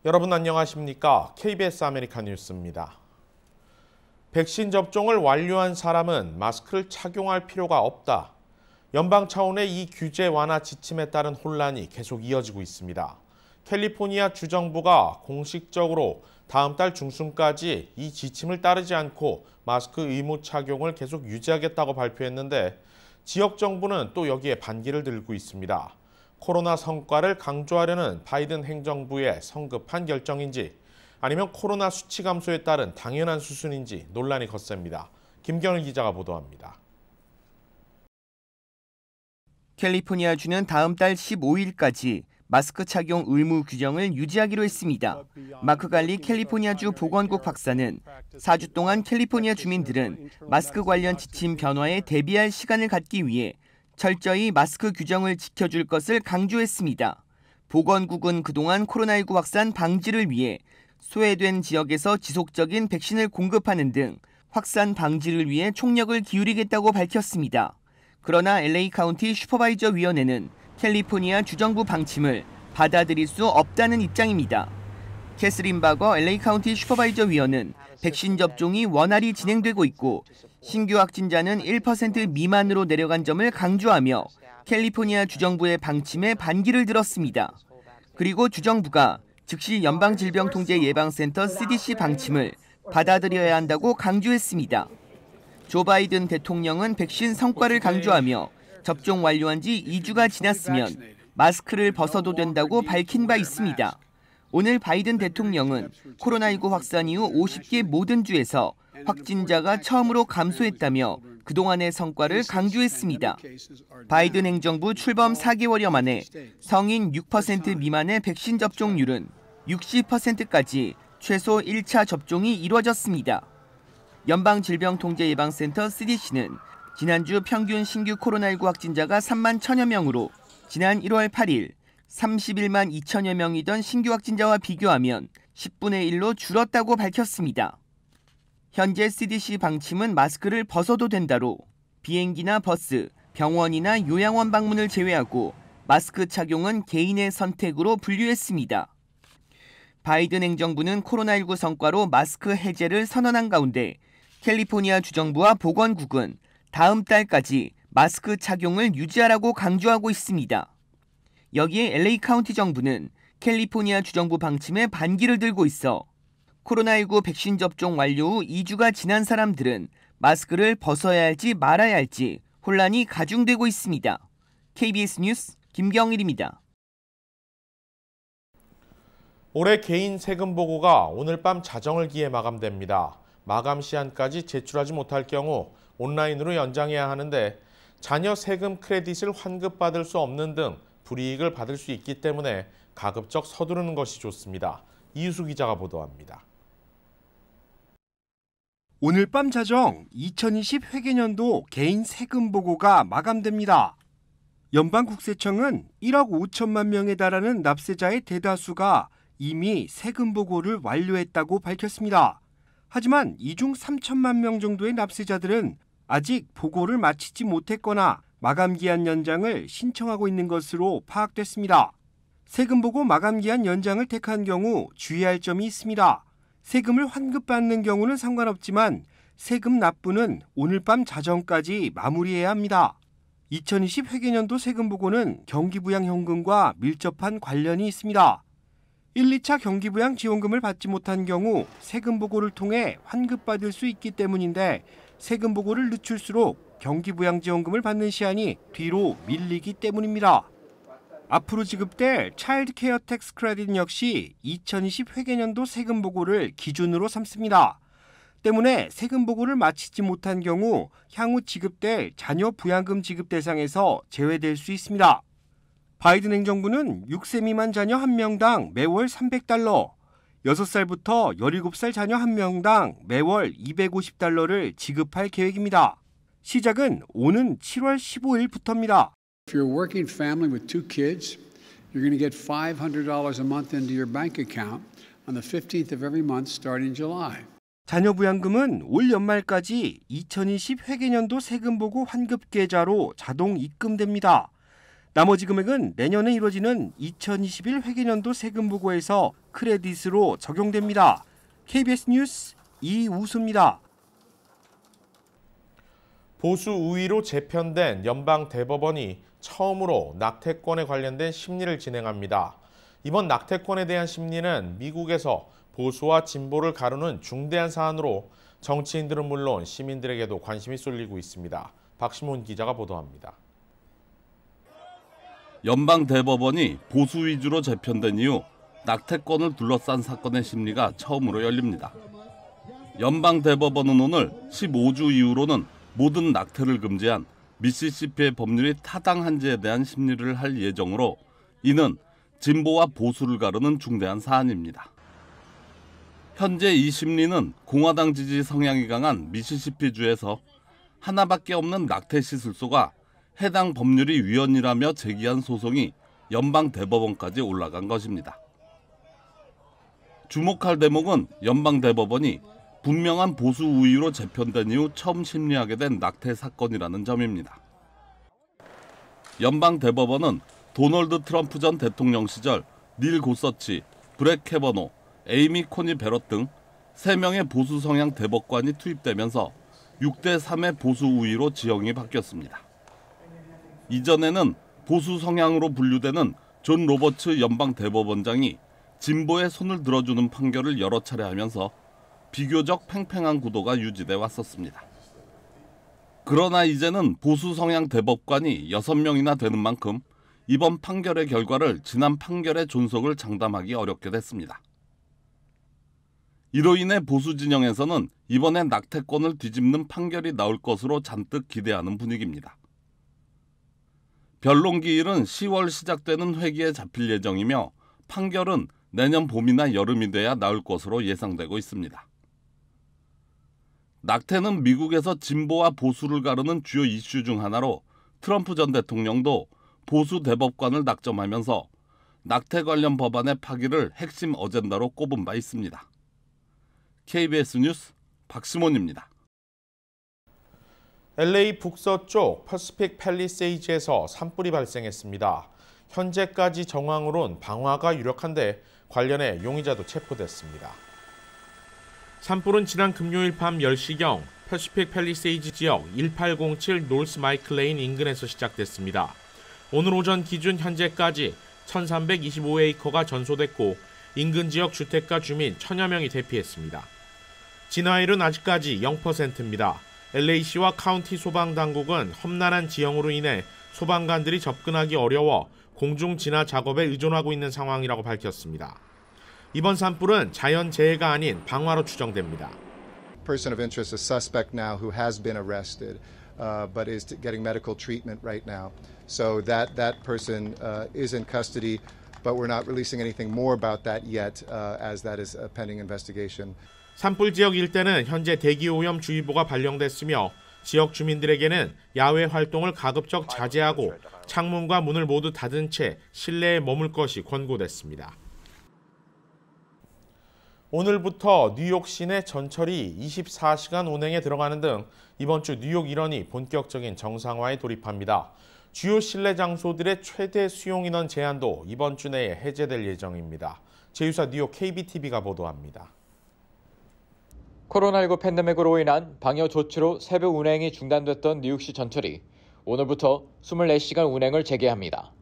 여러분 안녕하십니까? KBS 아메리카 뉴스입니다. 백신 접종을 완료한 사람은 마스크를 착용할 필요가 없다. 연방 차원의 이 규제 완화 지침에 따른 혼란이 계속 이어지고 있습니다. 캘리포니아 주정부가 공식적으로 다음 달 중순까지 이 지침을 따르지 않고 마스크 의무 착용을 계속 유지하겠다고 발표했는데 지역 정부는 또 여기에 반기를 들고 있습니다. 코로나 성과를 강조하려는 바이든 행정부의 성급한 결정인지 아니면 코로나 수치 감소에 따른 당연한 수순인지 논란이 거셉니다. 김경일 기자가 보도합니다. 캘리포니아주는 다음 달 15일까지 마스크 착용 의무 규정을 유지하기로 했습니다. 마크 갈리 캘리포니아주 보건국 박사는 4주 동안 캘리포니아 주민들은 마스크 관련 지침 변화에 대비할 시간을 갖기 위해 철저히 마스크 규정을 지켜줄 것을 강조했습니다. 보건국은 그동안 코로나19 확산 방지를 위해 소외된 지역에서 지속적인 백신을 공급하는 등 확산 방지를 위해 총력을 기울이겠다고 밝혔습니다. 그러나 LA 카운티 슈퍼바이저 위원회는 캘리포니아 주정부 방침을 받아들일 수 없다는 입장입니다. 캐스린 바거 LA 카운티 슈퍼바이저 위원은 백신 접종이 원활히 진행되고 있고 신규 확진자는 1% 미만으로 내려간 점을 강조하며 캘리포니아 주정부의 방침에 반기를 들었습니다. 그리고 주정부가 즉시 연방질병통제예방센터 CDC 방침을 받아들여야 한다고 강조했습니다. 조 바이든 대통령은 백신 성과를 강조하며 접종 완료한 지 2주가 지났으면 마스크를 벗어도 된다고 밝힌 바 있습니다. 오늘 바이든 대통령은 코로나19 확산 이후 50개 모든 주에서 확진자가 처음으로 감소했다며 그동안의 성과를 강조했습니다. 바이든 행정부 출범 4개월여 만에 성인 6% 미만의 백신 접종률은 60%까지 최소 1차 접종이 이루어졌습니다. 연방질병통제예방센터 CDC는 지난주 평균 신규 코로나19 확진자가 3만 1천여 명으로 지난 1월 8일 31만 2천여 명이던 신규 확진자와 비교하면 10분의 1로 줄었다고 밝혔습니다. 현재 CDC 방침은 마스크를 벗어도 된다로 비행기나 버스, 병원이나 요양원 방문을 제외하고 마스크 착용은 개인의 선택으로 분류했습니다. 바이든 행정부는 코로나19 성과로 마스크 해제를 선언한 가운데 캘리포니아 주정부와 보건국은 다음 달까지 마스크 착용을 유지하라고 강조하고 있습니다. 여기에 LA 카운티 정부는 캘리포니아 주정부 방침에 반기를 들고 있어 코로나19 백신 접종 완료 후 2주가 지난 사람들은 마스크를 벗어야 할지 말아야 할지 혼란이 가중되고 있습니다. KBS 뉴스 김경일입니다. 올해 개인 세금 보고가 오늘 밤 자정을 기해 마감됩니다. 마감 시한까지 제출하지 못할 경우 온라인으로 연장해야 하는데 자녀 세금 크레딧을 환급받을 수 없는 등 불이익을 받을 수 있기 때문에 가급적 서두르는 것이 좋습니다. 이유수 기자가 보도합니다. 오늘 밤 자정 2020 회계년도 개인 세금 보고가 마감됩니다. 연방국세청은 1억 5천만 명에 달하는 납세자의 대다수가 이미 세금 보고를 완료했다고 밝혔습니다. 하지만 이 중 3천만 명 정도의 납세자들은 아직 보고를 마치지 못했거나 마감기한 연장을 신청하고 있는 것으로 파악됐습니다. 세금 보고 마감기한 연장을 택한 경우 주의할 점이 있습니다. 세금을 환급받는 경우는 상관없지만 세금 납부는 오늘 밤 자정까지 마무리해야 합니다. 2020 회계년도 세금 보고는 경기부양현금과 밀접한 관련이 있습니다. 1, 2차 경기부양 지원금을 받지 못한 경우 세금 보고를 통해 환급받을 수 있기 때문인데 세금 보고를 늦출수록 경기부양 지원금을 받는 시한이 뒤로 밀리기 때문입니다. 앞으로 지급될 차일드 케어 텍스 크레딧 역시 2020 회계년도 세금 보고를 기준으로 삼습니다. 때문에 세금 보고를 마치지 못한 경우 향후 지급될 자녀 부양금 지급 대상에서 제외될 수 있습니다. 바이든 행정부는 6세 미만 자녀 1명당 매월 $300, 6살부터 17살 자녀 1명당 매월 $250를 지급할 계획입니다. 시작은 오는 7월 15일부터입니다. If you're a working family with 2 kids, you're going to get $500 a month into your bank account on the 15th of every month starting July. 자녀 부양금은 올 연말까지 2020 회계년도 세금 보고 환급 계좌로 자동 입금됩니다. 나머지 금액은 내년에 이뤄지는 2021 회계년도 세금 보고에서 크레딧으로 적용됩니다. KBS 뉴스 이우수입니다. 보수 우위로 재편된 연방 대법원이 처음으로 낙태권에 관련된 심리를 진행합니다. 이번 낙태권에 대한 심리는 미국에서 보수와 진보를 가르는 중대한 사안으로 정치인들은 물론 시민들에게도 관심이 쏠리고 있습니다. 박시몬 기자가 보도합니다. 연방 대법원이 보수 위주로 재편된 이후 낙태권을 둘러싼 사건의 심리가 처음으로 열립니다. 연방 대법원은 오늘 15주 이후로는 모든 낙태를 금지한 미시시피의 법률이 타당한지에 대한 심리를 할 예정으로 이는 진보와 보수를 가르는 중대한 사안입니다. 현재 이 심리는 공화당 지지 성향이 강한 미시시피주에서 하나밖에 없는 낙태 시술소가 해당 법률이 위헌이라며 제기한 소송이 연방 대법원까지 올라간 것입니다. 주목할 대목은 연방 대법원이 분명한 보수 우위로 재편된 이후 처음 심리하게 된 낙태 사건이라는 점입니다. 연방 대법원은 도널드 트럼프 전 대통령 시절 닐 고서치, 브렛 캐버노, 에이미 코니 베럿 등 3명의 보수 성향 대법관이 투입되면서 6대3의 보수 우위로 지형이 바뀌었습니다. 이전에는 보수 성향으로 분류되는 존 로버츠 연방 대법원장이 진보의 손을 들어주는 판결을 여러 차례 하면서 비교적 팽팽한 구도가 유지돼 왔었습니다. 그러나 이제는 보수 성향 대법관이 6명이나 되는 만큼 이번 판결의 결과를 지난 판결의 존속을 장담하기 어렵게 됐습니다. 이로 인해 보수 진영에서는 이번에 낙태권을 뒤집는 판결이 나올 것으로 잔뜩 기대하는 분위기입니다. 변론 기일은 10월 시작되는 회기에 잡힐 예정이며 판결은 내년 봄이나 여름이 돼야 나올 것으로 예상되고 있습니다. 낙태는 미국에서 진보와 보수를 가르는 주요 이슈 중 하나로 트럼프 전 대통령도 보수 대법관을 낙점하면서 낙태 관련 법안의 파기를 핵심 어젠다로 꼽은 바 있습니다. KBS 뉴스 박시몬입니다. LA 북서쪽 퍼시픽 팰리세이즈에서 산불이 발생했습니다. 현재까지 정황으론 방화가 유력한데 관련해 용의자도 체포됐습니다. 산불은 지난 금요일 밤 10시경 퍼시픽 팰리세이즈 지역 1807 노스 마이클 레인 인근에서 시작됐습니다. 오늘 오전 기준 현재까지 1325에이커가 전소됐고 인근 지역 주택가 주민 1000여 명이 대피했습니다. 진화율은 아직까지 0%입니다. LA시와 카운티 소방당국은 험난한 지형으로 인해 소방관들이 접근하기 어려워 공중 진화 작업에 의존하고 있는 상황이라고 밝혔습니다. 이번 산불은 자연재해가 아닌 방화로 추정됩니다. Person of interest, a suspect now who has been arrested, but is getting medical treatment right now. So that person is in custody, but we're not releasing anything more about that yet, as that is a pending investigation. 산불 지역 일대는 현재 대기오염주의보가 발령됐으며 지역 주민들에게는 야외 활동을 가급적 자제하고 창문과 문을 모두 닫은 채 실내에 머물 것이 권고됐습니다. 오늘부터 뉴욕 시내 전철이 24시간 운행에 들어가는 등 이번 주 뉴욕 일원이 본격적인 정상화에 돌입합니다. 주요 실내 장소들의 최대 수용 인원 제한도 이번 주 내에 해제될 예정입니다. 제휴사 뉴욕 KBTV가 보도합니다. 코로나19 팬데믹으로 인한 방역 조치로 새벽 운행이 중단됐던 뉴욕시 전철이 오늘부터 24시간 운행을 재개합니다.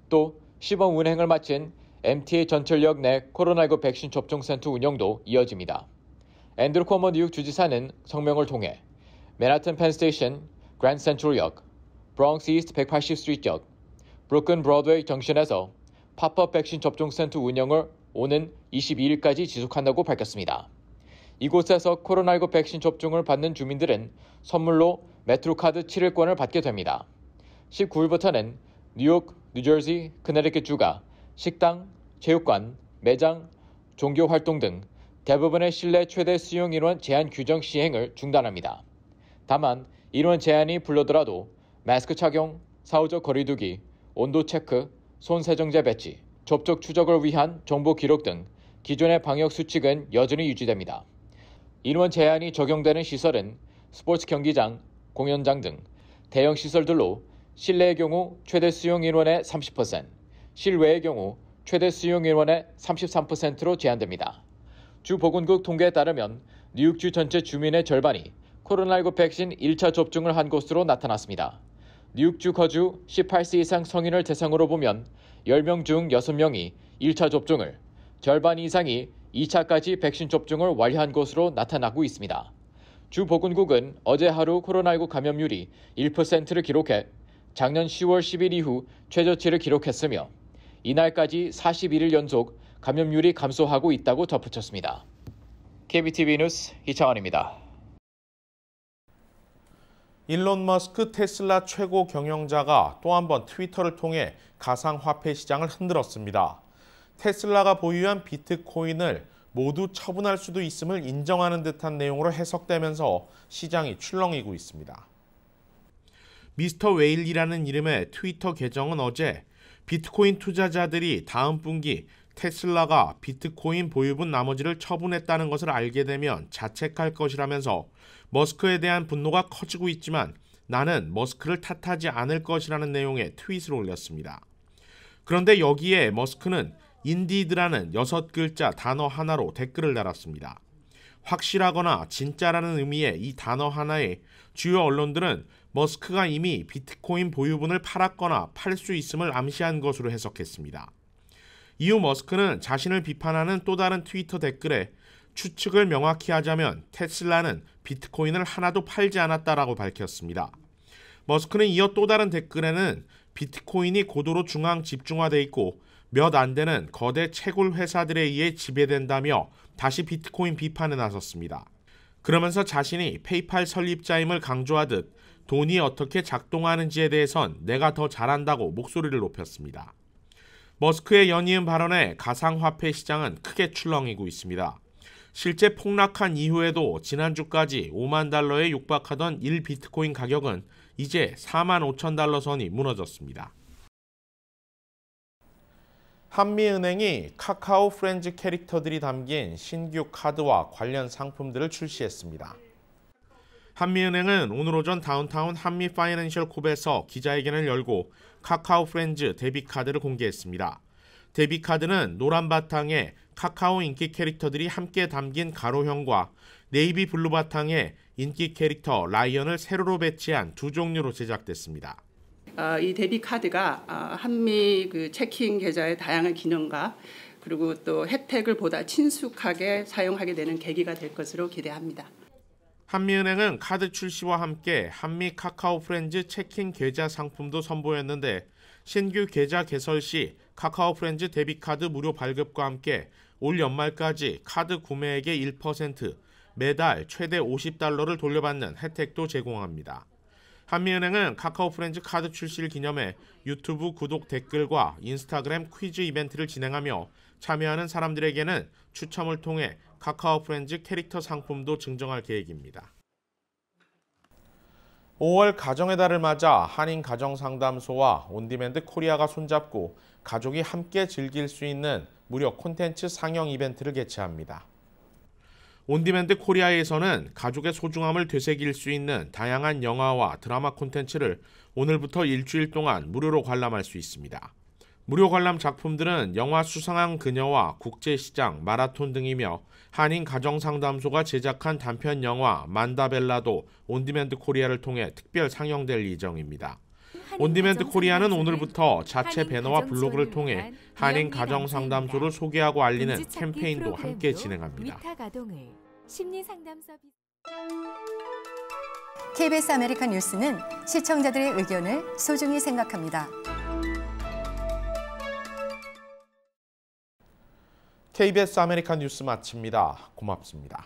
또 시범 운행을 마친 MTA 전철역 내 코로나19 백신 접종센터 운영도 이어집니다. 앤드루 쿼머 뉴욕 주지사는 성명을 통해 맨하튼 펜스테이션, 그랜드 센트럴역, 브롱스 이스트 180스트리트역, 브루클린 브로드웨이 정신에서 팝업 백신 접종센터 운영을 오는 22일까지 지속한다고 밝혔습니다. 이곳에서 코로나19 백신 접종을 받는 주민들은 선물로 메트로카드 7일권을 받게 됩니다. 19일부터는 뉴욕, 뉴저지, 커네티컷주가 식당, 체육관, 매장, 종교활동 등 대부분의 실내 최대 수용 인원 제한 규정 시행을 중단합니다. 다만 인원 제한이 불러더라도 마스크 착용, 사후적 거리 두기, 온도 체크, 손 세정제 배치, 접촉 추적을 위한 정보 기록 등 기존의 방역 수칙은 여전히 유지됩니다. 인원 제한이 적용되는 시설은 스포츠 경기장, 공연장 등 대형 시설들로 실내의 경우 최대 수용 인원의 30%, 실외의 경우 최대 수용 인원의 33%로 제한됩니다. 주 보건국 통계에 따르면 뉴욕주 전체 주민의 절반이 코로나19 백신 1차 접종을 한 것으로 나타났습니다. 뉴욕주 거주 18세 이상 성인을 대상으로 보면 10명 중 6명이 1차 접종을, 절반 이상이 2차까지 백신 접종을 완료한 것으로 나타나고 있습니다. 주 보건국은 어제 하루 코로나19 감염률이 1%를 기록해 작년 10월 10일 이후 최저치를 기록했으며 이날까지 41일 연속 감염률이 감소하고 있다고 덧붙였습니다. KBTV 뉴스 이창환입니다. 일론 머스크 테슬라 최고 경영자가 또 한 번 트위터를 통해 가상화폐 시장을 흔들었습니다. 테슬라가 보유한 비트코인을 모두 처분할 수도 있음을 인정하는 듯한 내용으로 해석되면서 시장이 출렁이고 있습니다. 미스터 웨일이라는 이름의 트위터 계정은 어제 비트코인 투자자들이 다음 분기 테슬라가 비트코인 보유분 나머지를 처분했다는 것을 알게 되면 자책할 것이라면서 머스크에 대한 분노가 커지고 있지만 나는 머스크를 탓하지 않을 것이라는 내용의 트윗을 올렸습니다. 그런데 여기에 머스크는 인디드라는 6글자 단어 하나로 댓글을 달았습니다. 확실하거나 진짜라는 의미의 이 단어 하나에 주요 언론들은 머스크가 이미 비트코인 보유분을 팔았거나 팔 수 있음을 암시한 것으로 해석했습니다. 이후 머스크는 자신을 비판하는 또 다른 트위터 댓글에 추측을 명확히 하자면 테슬라는 비트코인을 하나도 팔지 않았다라고 밝혔습니다. 머스크는 이어 또 다른 댓글에는 비트코인이 고도로 중앙 집중화돼 있고 몇 안 되는 거대 채굴 회사들에 의해 지배된다며 다시 비트코인 비판에 나섰습니다. 그러면서 자신이 페이팔 설립자임을 강조하듯 돈이 어떻게 작동하는지에 대해선 내가 더 잘한다고 목소리를 높였습니다. 머스크의 연이은 발언에 가상화폐 시장은 크게 출렁이고 있습니다. 실제 폭락한 이후에도 지난주까지 5만 달러에 육박하던 1비트코인 가격은 이제 4만 5천 달러 선이 무너졌습니다. 한미은행이 카카오 프렌즈 캐릭터들이 담긴 신규 카드와 관련 상품들을 출시했습니다. 한미은행은 오늘 오전 다운타운 한미파이낸셜 콥에서 기자회견을 열고 카카오 프렌즈 데비카드를 공개했습니다. 데비카드는 노란 바탕에 카카오 인기 캐릭터들이 함께 담긴 가로형과 네이비 블루 바탕에 인기 캐릭터 라이언을 세로로 배치한 두 종류로 제작됐습니다. 이 데뷔 카드가 한미 체킹 계좌의 다양한 기능과 그리고 또 혜택을 보다 친숙하게 사용하게 되는 계기가 될 것으로 기대합니다. 한미은행은 카드 출시와 함께 한미 카카오 프렌즈 체킹 계좌 상품도 선보였는데 신규 계좌 개설 시 카카오 프렌즈 데뷔카드 무료 발급과 함께 올 연말까지 카드 구매액의 1% 매달 최대 $50를 돌려받는 혜택도 제공합니다. 한미은행은 카카오 프렌즈 카드 출시를 기념해 유튜브 구독 댓글과 인스타그램 퀴즈 이벤트를 진행하며 참여하는 사람들에게는 추첨을 통해 카카오 프렌즈 캐릭터 상품도 증정할 계획입니다. 5월 가정의 달을 맞아 한인가정상담소와 온디맨드 코리아가 손잡고 가족이 함께 즐길 수 있는 무료 콘텐츠 상영 이벤트를 개최합니다. 온디맨드 코리아에서는 가족의 소중함을 되새길 수 있는 다양한 영화와 드라마 콘텐츠를 오늘부터 일주일 동안 무료로 관람할 수 있습니다. 무료 관람 작품들은 영화 수상한 그녀와 국제시장, 마라톤 등이며 한인가정상담소가 제작한 단편 영화 만다벨라도 온디맨드 코리아를 통해 특별 상영될 예정입니다. 온디맨드 코리아는 오늘부터 자체 배너와 블로그를 통해 한인가정상담소를 소개하고 알리는 캠페인도 함께 진행합니다. KBS 아메리칸 뉴스는 시청자들의 의견을 소중히 생각합니다. KBS 아메리칸 뉴스 마칩니다. 고맙습니다.